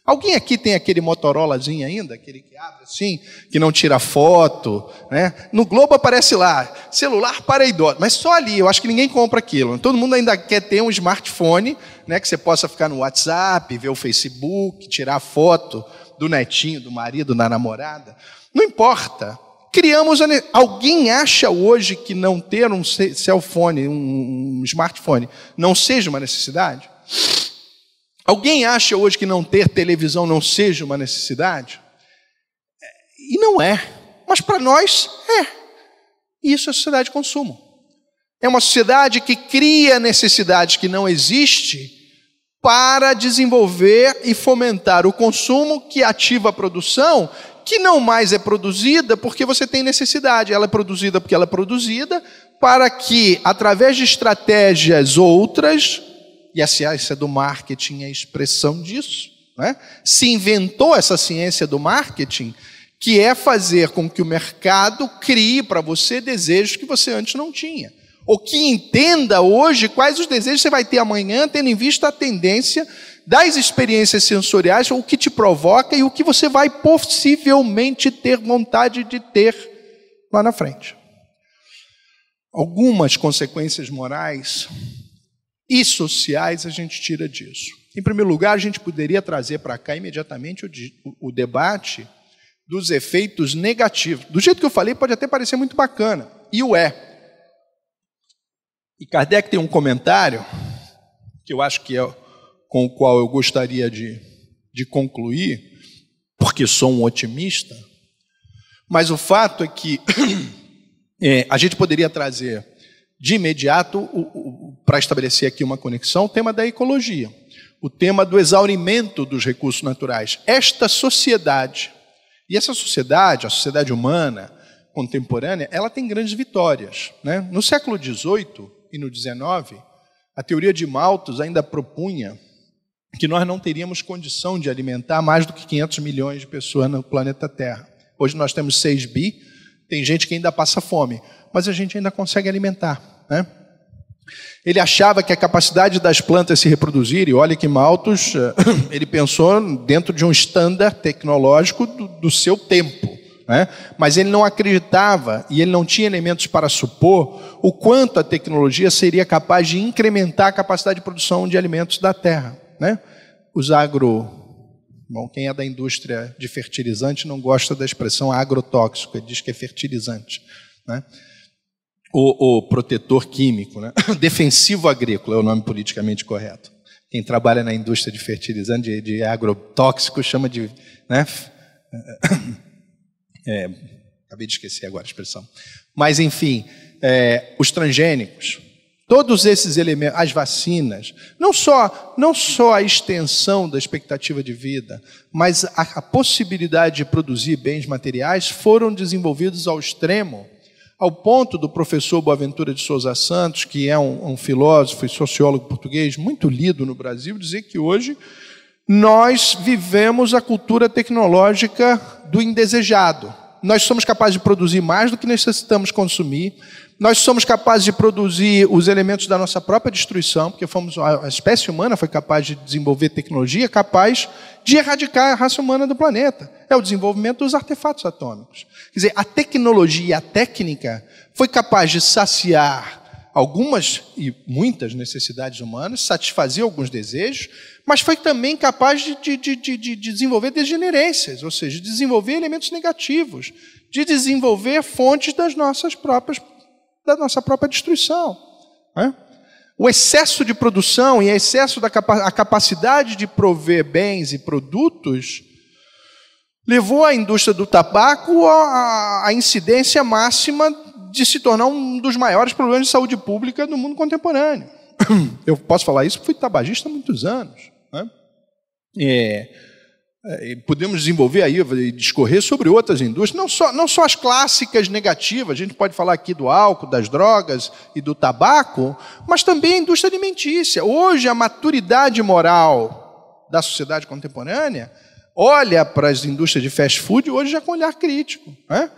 Alguém aqui tem aquele Motorolazinho ainda, aquele que abre assim, que não tira foto, né? No Globo aparece lá, celular para idosos, mas só ali, eu acho que ninguém compra aquilo. Todo mundo ainda quer ter um smartphone, né, que você possa ficar no WhatsApp, ver o Facebook, tirar foto do netinho, do marido, da namorada. Não importa. Alguém acha hoje que não ter um cellphone, um smartphone, não seja uma necessidade? Alguém acha hoje que não ter televisão não seja uma necessidade? E não é, mas para nós é. Isso é sociedade de consumo. É uma sociedade que cria necessidades que não existem para desenvolver e fomentar o consumo, que ativa a produção, que não mais é produzida porque você tem necessidade. Ela é produzida porque ela é produzida para que, através de estratégias outras, e a ciência do marketing é a expressão disso, né? Se inventou essa ciência do marketing, que é fazer com que o mercado crie para você desejos que você antes não tinha. Ou que entenda hoje quais os desejos você vai ter amanhã, tendo em vista a tendência das experiências sensoriais, o que te provoca e o que você vai possivelmente ter vontade de ter lá na frente. Algumas consequências morais e sociais a gente tira disso. Em primeiro lugar, a gente poderia trazer para cá imediatamente o debate dos efeitos negativos. Do jeito que eu falei, pode até parecer muito bacana, e o é. E Kardec tem um comentário, que eu acho que é com o qual eu gostaria de concluir, porque sou um otimista, mas o fato é que a gente poderia trazer de imediato, para estabelecer aqui uma conexão, o tema da ecologia, o tema do exaurimento dos recursos naturais. Esta sociedade, e essa sociedade, a sociedade humana contemporânea, ela tem grandes vitórias, né? No século XVIII e no XIX, A teoria de Malthus ainda propunha que nós não teríamos condição de alimentar mais do que 500 milhões de pessoas no planeta Terra. Hoje nós temos 6 bi, tem gente que ainda passa fome, mas a gente ainda consegue alimentar, né? Ele achava que a capacidade das plantas se reproduzirem, e olha que Malthus, ele pensou dentro de um estándar tecnológico do seu tempo, né? Mas ele não acreditava e ele não tinha elementos para supor o quanto a tecnologia seria capaz de incrementar a capacidade de produção de alimentos da Terra, né? Bom, quem é da indústria de fertilizante não gosta da expressão agrotóxico, ele diz que é fertilizante, né? O protetor químico, né? Defensivo agrícola é o nome politicamente correto. Quem trabalha na indústria de fertilizante, de agrotóxico, chama de, né? Acabei de esquecer agora a expressão. Mas, enfim, os transgênicos, todos esses elementos, as vacinas, não só a extensão da expectativa de vida, mas a possibilidade de produzir bens materiais foram desenvolvidos ao extremo, ao ponto do professor Boaventura de Souza Santos, que é um filósofo e sociólogo português muito lido no Brasil, dizer que hoje nós vivemos a cultura tecnológica do indesejado. Nós somos capazes de produzir mais do que necessitamos consumir, nós somos capazes de produzir os elementos da nossa própria destruição, porque a espécie humana foi capaz de desenvolver tecnologia capaz de erradicar a raça humana do planeta. É o desenvolvimento dos artefatos atômicos. Quer dizer, a tecnologia e a técnica foi capaz de saciar algumas e muitas necessidades humanas, satisfazer alguns desejos, mas foi também capaz de desenvolver degenerências, ou seja, de desenvolver elementos negativos, de desenvolver fontes da nossa própria destruição, né? O excesso de produção e a capacidade de prover bens e produtos levou a indústria do tabaco à incidência máxima de se tornar um dos maiores problemas de saúde pública do mundo contemporâneo. Eu posso falar isso porque fui tabagista há muitos anos, né? Podemos desenvolver aí e discorrer sobre outras indústrias, não só as clássicas negativas, a gente pode falar aqui do álcool, das drogas e do tabaco, mas também a indústria alimentícia. Hoje, a maturidade moral da sociedade contemporânea olha para as indústrias de fast food hoje já com olhar crítico, né?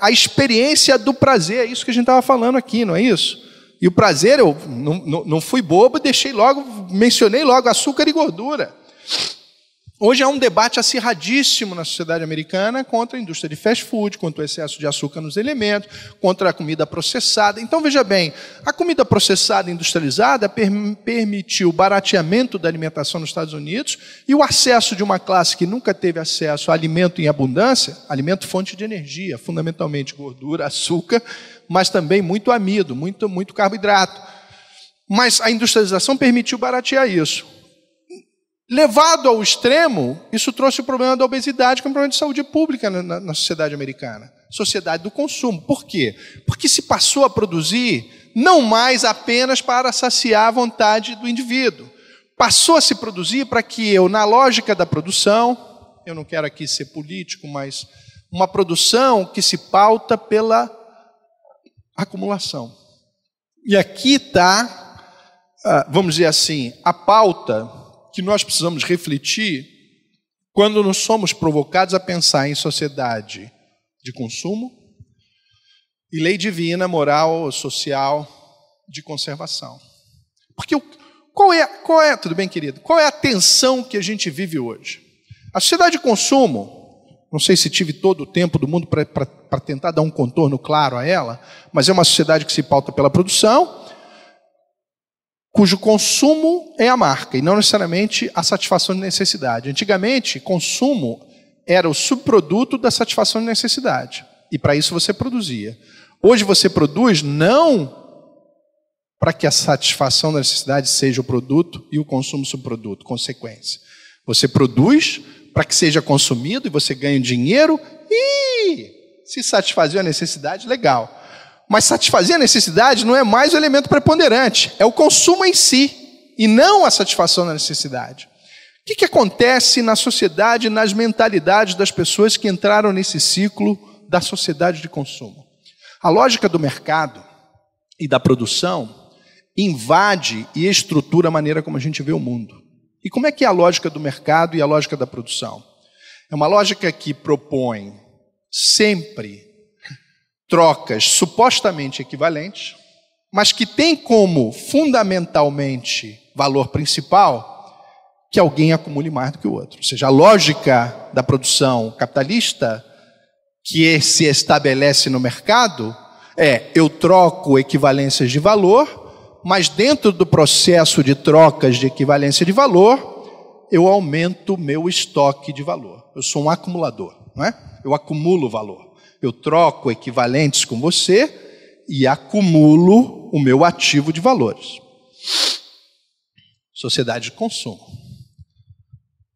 A experiência do prazer, é isso que a gente estava falando aqui, não é isso? E o prazer, eu não fui bobo, mencionei logo açúcar e gordura. Hoje há um debate acirradíssimo na sociedade americana contra a indústria de fast food, contra o excesso de açúcar nos elementos, contra a comida processada. Então, veja bem, a comida processada e industrializada permitiu o barateamento da alimentação nos Estados Unidos e o acesso de uma classe que nunca teve acesso a alimento em abundância, alimento fonte de energia, fundamentalmente gordura, açúcar, mas também muito amido, muito carboidrato. Mas a industrialização permitiu baratear isso. Levado ao extremo, isso trouxe o problema da obesidade, que é um problema de saúde pública na sociedade americana. Sociedade do consumo. Por quê? Porque se passou a produzir não mais apenas para saciar a vontade do indivíduo. Passou a se produzir para que eu, na lógica da produção, eu não quero aqui ser político, mas uma produção que se pauta pela acumulação. E aqui está, vamos dizer assim, a pauta que nós precisamos refletir quando nos somos provocados a pensar em sociedade de consumo e lei divina, moral, social, de conservação. Porque tudo bem, querido? Qual é a tensão que a gente vive hoje? A sociedade de consumo, não sei se tive todo o tempo do mundo para tentar dar um contorno claro a ela, mas é uma sociedade que se pauta pela produção, cujo consumo é a marca e não necessariamente a satisfação de necessidade. Antigamente, consumo era o subproduto da satisfação de necessidade e para isso você produzia. Hoje você produz não para que a satisfação da necessidade seja o produto e o consumo subproduto, consequência. Você produz para que seja consumido e você ganha dinheiro e se satisfazer a necessidade, legal. Mas satisfazer a necessidade não é mais o elemento preponderante, é o consumo em si, e não a satisfação da necessidade. O que acontece na sociedade, nas mentalidades das pessoas que entraram nesse ciclo da sociedade de consumo? A lógica do mercado e da produção invade e estrutura a maneira como a gente vê o mundo. E como é que é a lógica do mercado e a lógica da produção? É uma lógica que propõe sempre trocas supostamente equivalentes, mas que tem como fundamentalmente valor principal que alguém acumule mais do que o outro. Ou seja, a lógica da produção capitalista que se estabelece no mercado é: eu troco equivalências de valor, mas dentro do processo de trocas de equivalência de valor, eu aumento meu estoque de valor. Eu sou um acumulador, não é? Eu acumulo valor. Eu troco equivalentes com você e acumulo o meu ativo de valores. Sociedade de consumo.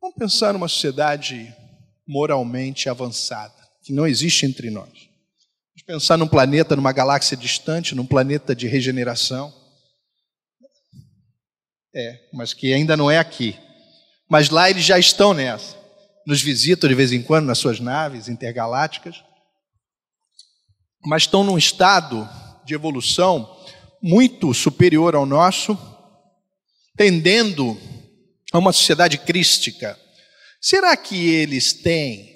Vamos pensar numa sociedade moralmente avançada, que não existe entre nós. Vamos pensar num planeta, numa galáxia distante, num planeta de regeneração. Mas que ainda não é aqui. Mas lá eles já estão nessa. Nos visitam de vez em quando nas suas naves intergalácticas. Mas estão num estado de evolução muito superior ao nosso, tendendo a uma sociedade crística. Será que eles têm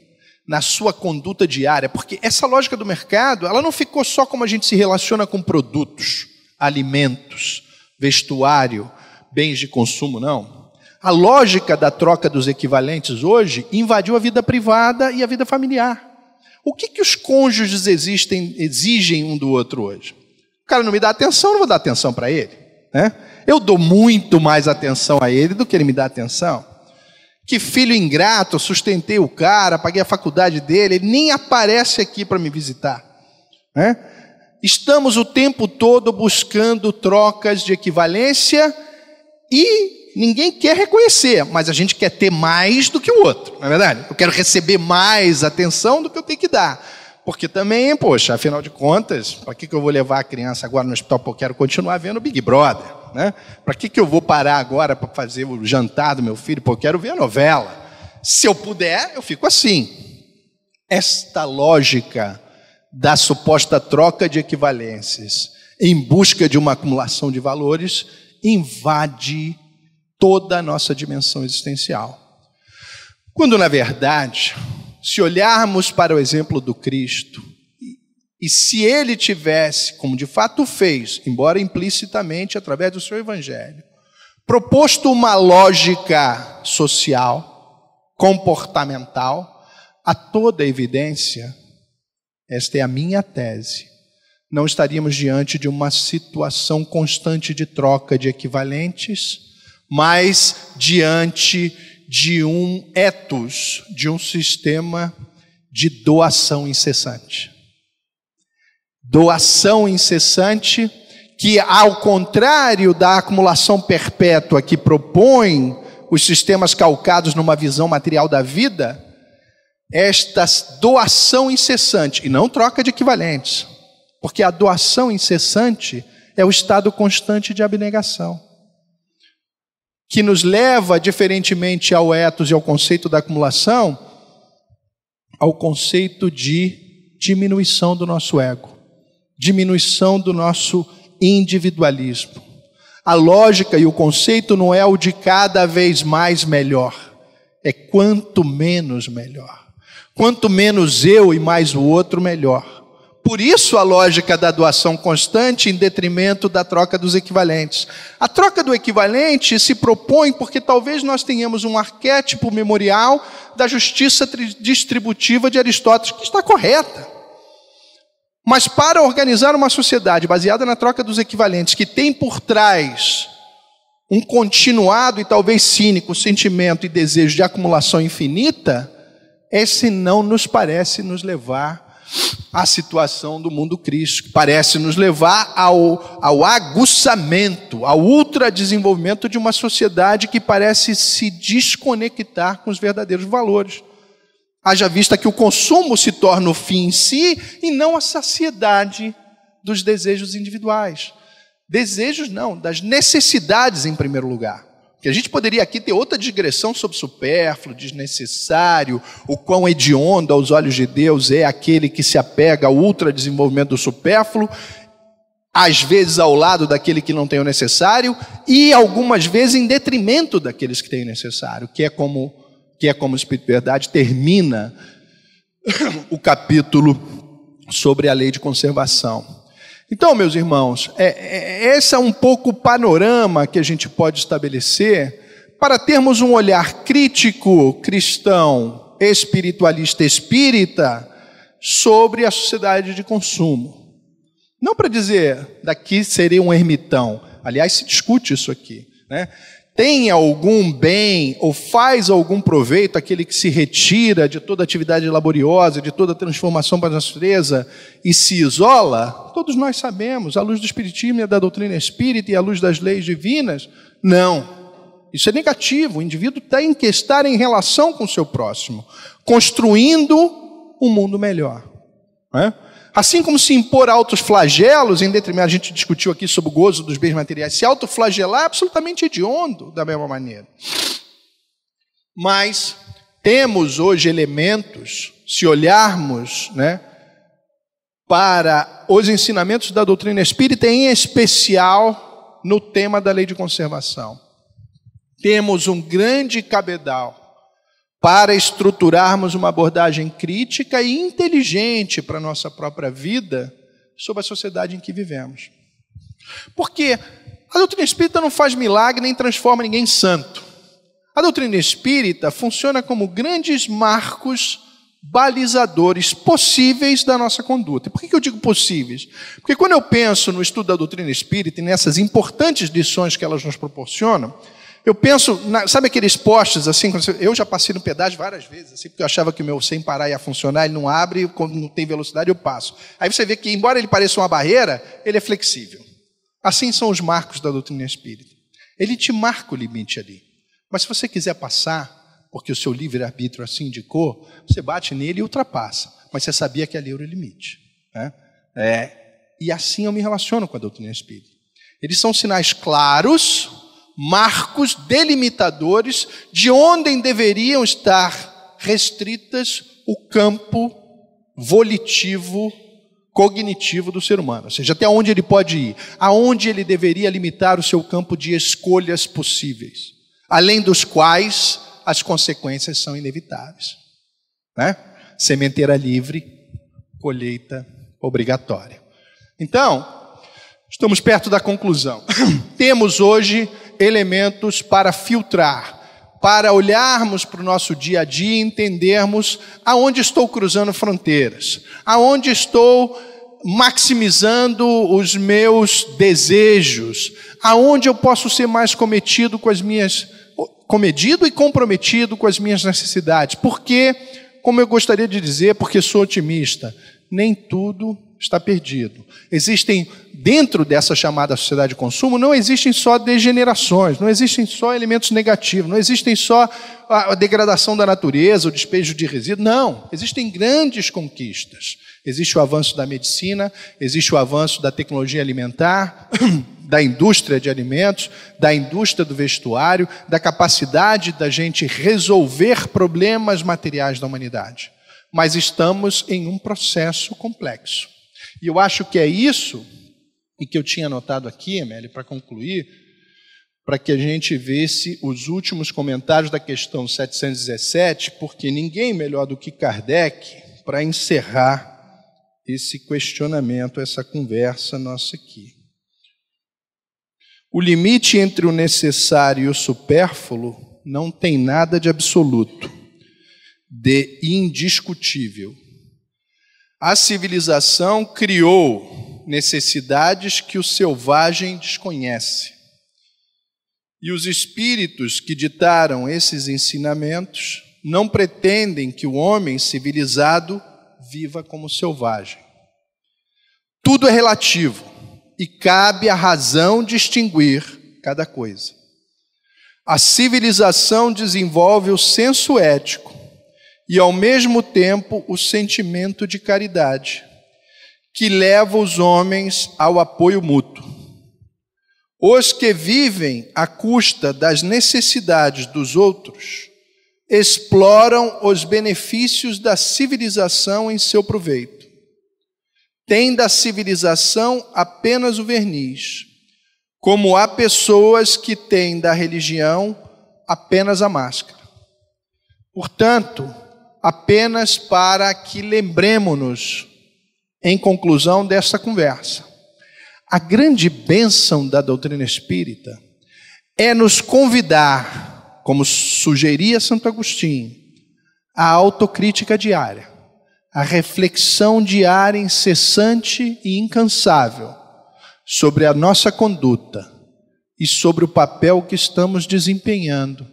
na sua conduta diária, porque essa lógica do mercado, ela não ficou só como a gente se relaciona com produtos, alimentos, vestuário, bens de consumo, não. A lógica da troca dos equivalentes hoje invadiu a vida privada e a vida familiar. O que os cônjuges exigem um do outro hoje? O cara não me dá atenção, eu não vou dar atenção para ele, né? Eu dou muito mais atenção a ele do que ele me dá atenção. Que filho ingrato, sustentei o cara, paguei a faculdade dele, ele nem aparece aqui para me visitar, né? Estamos o tempo todo buscando trocas de equivalência e ninguém quer reconhecer, mas a gente quer ter mais do que o outro, não é verdade? Eu quero receber mais atenção do que eu tenho que dar. Porque também, poxa, afinal de contas, para que eu vou levar a criança agora no hospital? Porque eu quero continuar vendo o Big Brother, né? Para que eu vou parar agora para fazer o jantar do meu filho? Porque eu quero ver a novela. Se eu puder, eu fico assim. Esta lógica da suposta troca de equivalências em busca de uma acumulação de valores invade toda a nossa dimensão existencial. Quando, na verdade, se olharmos para o exemplo do Cristo, e se ele tivesse, como de fato fez, embora implicitamente através do seu evangelho, proposto uma lógica social, comportamental, a toda evidência, esta é a minha tese, não estaríamos diante de uma situação constante de troca de equivalentes, mas diante de um ethos, de um sistema de doação incessante. Doação incessante que, ao contrário da acumulação perpétua que propõe os sistemas calcados numa visão material da vida, esta doação incessante, e não troca de equivalentes, porque a doação incessante é o estado constante de abnegação, que nos leva, diferentemente ao ethos e ao conceito da acumulação, ao conceito de diminuição do nosso ego, diminuição do nosso individualismo. A lógica e o conceito não é o de cada vez mais melhor, é quanto menos melhor. Quanto menos eu e mais o outro, melhor. Por isso a lógica da doação constante em detrimento da troca dos equivalentes. A troca do equivalente se propõe porque talvez nós tenhamos um arquétipo memorial da justiça distributiva de Aristóteles, que está correta. Mas para organizar uma sociedade baseada na troca dos equivalentes, que tem por trás um continuado e talvez cínico sentimento e desejo de acumulação infinita, esse não nos parece nos levar à situação do mundo crístico, parece nos levar ao aguçamento, ao ultradesenvolvimento de uma sociedade que parece se desconectar com os verdadeiros valores. Haja vista que o consumo se torna o fim em si e não a saciedade dos desejos individuais. Desejos não, das necessidades em primeiro lugar. Porque a gente poderia aqui ter outra digressão sobre supérfluo, desnecessário, o quão hediondo aos olhos de Deus é aquele que se apega ao ultradesenvolvimento do supérfluo, às vezes ao lado daquele que não tem o necessário e algumas vezes em detrimento daqueles que têm o necessário, que é como o Espírito de Verdade termina o capítulo sobre a lei de conservação. Então, meus irmãos, esse é um pouco o panorama que a gente pode estabelecer para termos um olhar crítico, cristão, espiritualista, espírita, sobre a sociedade de consumo. Não para dizer, daqui seria um ermitão. Aliás, se discute isso aqui, né? Tem algum bem ou faz algum proveito aquele que se retira de toda atividade laboriosa, de toda transformação para a natureza e se isola? Todos nós sabemos, à luz do Espiritismo e da doutrina espírita e à luz das leis divinas, não. Isso é negativo. O indivíduo tem que estar em relação com o seu próximo, construindo um mundo melhor, né? Assim como se impor altos flagelos, em detrimento, a gente discutiu aqui sobre o gozo dos bens materiais, se autoflagelar é absolutamente hediondo, da mesma maneira. Mas temos hoje elementos, se olharmos, né, para os ensinamentos da doutrina espírita, em especial no tema da lei de conservação. Temos um grande cabedal para estruturarmos uma abordagem crítica e inteligente para a nossa própria vida sobre a sociedade em que vivemos. Porque a doutrina espírita não faz milagre nem transforma ninguém em santo. A doutrina espírita funciona como grandes marcos balizadores possíveis da nossa conduta. Por que eu digo possíveis? Porque quando eu penso no estudo da doutrina espírita e nessas importantes lições que elas nos proporcionam, eu penso, sabe aqueles postes assim, eu já passei no pedágio várias vezes, assim, porque eu achava que o meu sem parar ia funcionar, ele não abre, quando não tem velocidade eu passo. Aí você vê que, embora ele pareça uma barreira, ele é flexível. Assim são os marcos da doutrina espírita. Ele te marca o limite ali. Mas se você quiser passar, porque o seu livre-arbítrio assim indicou, você bate nele e ultrapassa. Mas você sabia que ali era o limite, né? E assim eu me relaciono com a doutrina espírita. Eles são sinais claros, marcos delimitadores de onde deveriam estar restritas o campo volitivo, cognitivo do ser humano. Ou seja, até onde ele pode ir, aonde ele deveria limitar o seu campo de escolhas possíveis, além dos quais as consequências são inevitáveis, né? Sementeira livre, colheita obrigatória. Então, estamos perto da conclusão. Temos hoje elementos para filtrar, para olharmos para o nosso dia a dia e entendermos aonde estou cruzando fronteiras, aonde estou maximizando os meus desejos, aonde eu posso ser mais comedido e comprometido com as minhas necessidades. Porque, como eu gostaria de dizer, porque sou otimista, nem tudo está perdido. Existem, dentro dessa chamada sociedade de consumo, não existem só degenerações, não existem só elementos negativos, não existem só a degradação da natureza, o despejo de resíduos, não. Existem grandes conquistas. Existe o avanço da medicina, existe o avanço da tecnologia alimentar, da indústria de alimentos, da indústria do vestuário, da capacidade da gente resolver problemas materiais da humanidade. Mas estamos em um processo complexo. E eu acho que é isso, e que eu tinha anotado aqui, Amélia, para concluir, para que a gente visse os últimos comentários da questão 717, porque ninguém melhor do que Kardec para encerrar esse questionamento, essa conversa nossa aqui. O limite entre o necessário e o supérfluo não tem nada de absoluto, de indiscutível. A civilização criou necessidades que o selvagem desconhece. E os espíritos que ditaram esses ensinamentos não pretendem que o homem civilizado viva como selvagem. Tudo é relativo e cabe à razão distinguir cada coisa. A civilização desenvolve o senso ético e, ao mesmo tempo, o sentimento de caridade, que leva os homens ao apoio mútuo. Os que vivem à custa das necessidades dos outros exploram os benefícios da civilização em seu proveito. têm da civilização apenas o verniz, como há pessoas que têm da religião apenas a máscara. Portanto, apenas para que lembremos-nos, em conclusão desta conversa, a grande bênção da doutrina espírita é nos convidar, como sugeria Santo Agostinho, à autocrítica diária, à reflexão diária incessante e incansável sobre a nossa conduta e sobre o papel que estamos desempenhando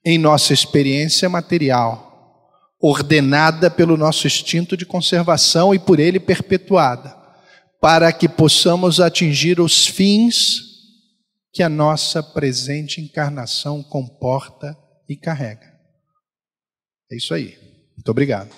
em nossa experiência material, ordenada pelo nosso instinto de conservação e por ele perpetuada, para que possamos atingir os fins que a nossa presente encarnação comporta e carrega. É isso aí. Muito obrigado.